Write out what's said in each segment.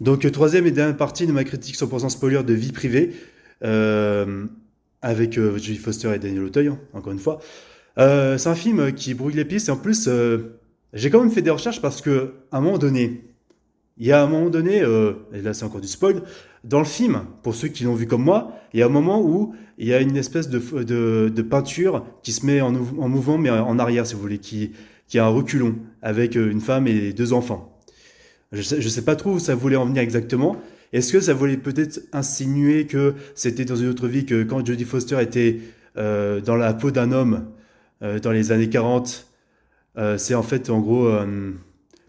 Donc, troisième et dernière partie de ma critique 100% spoiler de Vie privée, euh, avec Jodie Foster et Daniel Auteuil, hein, encore une fois. C'est un film qui brouille les pistes et en plus, j'ai quand même fait des recherches parce que à un moment donné, il y a un moment donné, et là c'est encore du spoil, dans le film, pour ceux qui l'ont vu comme moi, il y a un moment où il y a une espèce de peinture qui se met en mouvement, mais en arrière, si vous voulez, qui a un reculon, avec une femme et deux enfants. Je sais pas trop où ça voulait en venir exactement. Est-ce que ça voulait peut-être insinuer que c'était dans une autre vie, que quand Jodie Foster était dans la peau d'un homme dans les années 40, c'est en fait en gros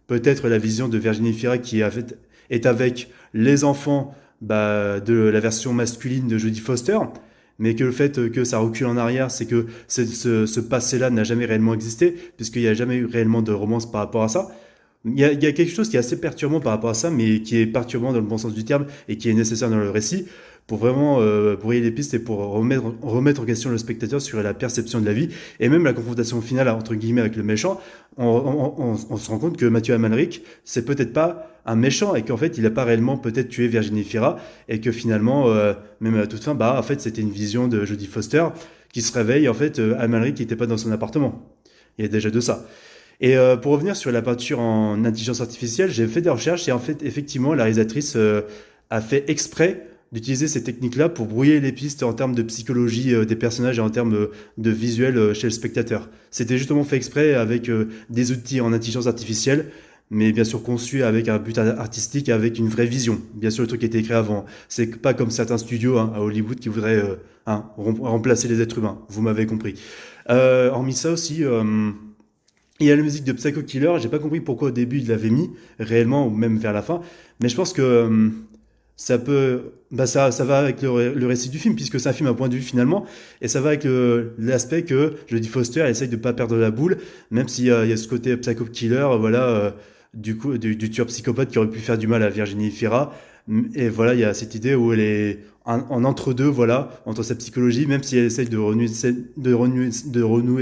peut-être la vision de Virginie Fira qui est avec les enfants de la version masculine de Jodie Foster, mais que le fait que ça recule en arrière, c'est que ce passé-là n'a jamais réellement existé, puisqu'il n'y a jamais eu réellement de romance par rapport à ça. Il y a quelque chose qui est assez perturbant par rapport à ça, mais qui est perturbant dans le bon sens du terme et qui est nécessaire dans le récit pour vraiment brouiller les pistes et pour remettre en question le spectateur sur la perception de la vie et même la confrontation finale entre guillemets avec le méchant. On se rend compte que Mathieu Amalric, c'est peut-être pas un méchant et qu'en fait il n'a pas réellement peut-être tué Virginie Fira et que finalement, même à toute fin, en fait c'était une vision de Jodie Foster qui se réveille. En fait, Amalric n'était pas dans son appartement. Il y a déjà de ça. Et pour revenir sur la peinture en intelligence artificielle, j'ai fait des recherches et en fait, effectivement, la réalisatrice a fait exprès d'utiliser ces techniques-là pour brouiller les pistes en termes de psychologie des personnages et en termes de visuel chez le spectateur. C'était justement fait exprès avec des outils en intelligence artificielle, mais bien sûr conçus avec un but artistique, avec une vraie vision. Bien sûr, le truc a été écrit avant. C'est pas comme certains studios à Hollywood qui voudraient remplacer les êtres humains. Vous m'avez compris. Hormis ça aussi. Il y a la musique de Psycho Killer, j'ai pas compris pourquoi au début il l'avait mis, réellement, ou même vers la fin, mais je pense que ça peut. Ça va avec le récit du film, puisque c'est un film à point de vue finalement, et ça va avec l'aspect que Jodie Foster essaye de pas perdre la boule, même s'il y a ce côté Psycho Killer, voilà, du coup, du tueur psychopathe qui aurait pu faire du mal à Virginie Fira, et voilà, il y a cette idée où elle est en entre-deux, voilà, entre sa psychologie, même si elle essaye de renouer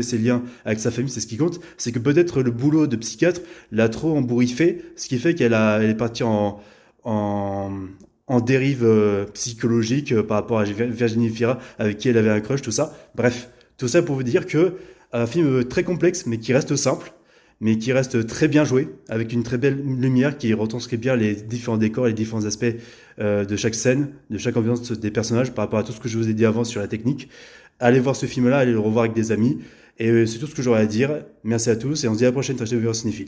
ses liens avec sa famille, c'est ce qui compte, c'est que peut-être le boulot de psychiatre l'a trop embouriffé, ce qui fait elle est partie en, en dérive psychologique par rapport à Virginie Fira, avec qui elle avait un crush, tout ça. Bref, tout ça pour vous dire que un film très complexe, mais qui reste simple, mais qui reste très bien joué, avec une très belle lumière qui retranscrit bien les différents décors et les différents aspects de chaque scène, de chaque ambiance des personnages, par rapport à tout ce que je vous ai dit avant sur la technique. Allez voir ce film-là, allez le revoir avec des amis, et c'est tout ce que j'aurais à dire. Merci à tous, et on se dit à la prochaine, Cinéphile.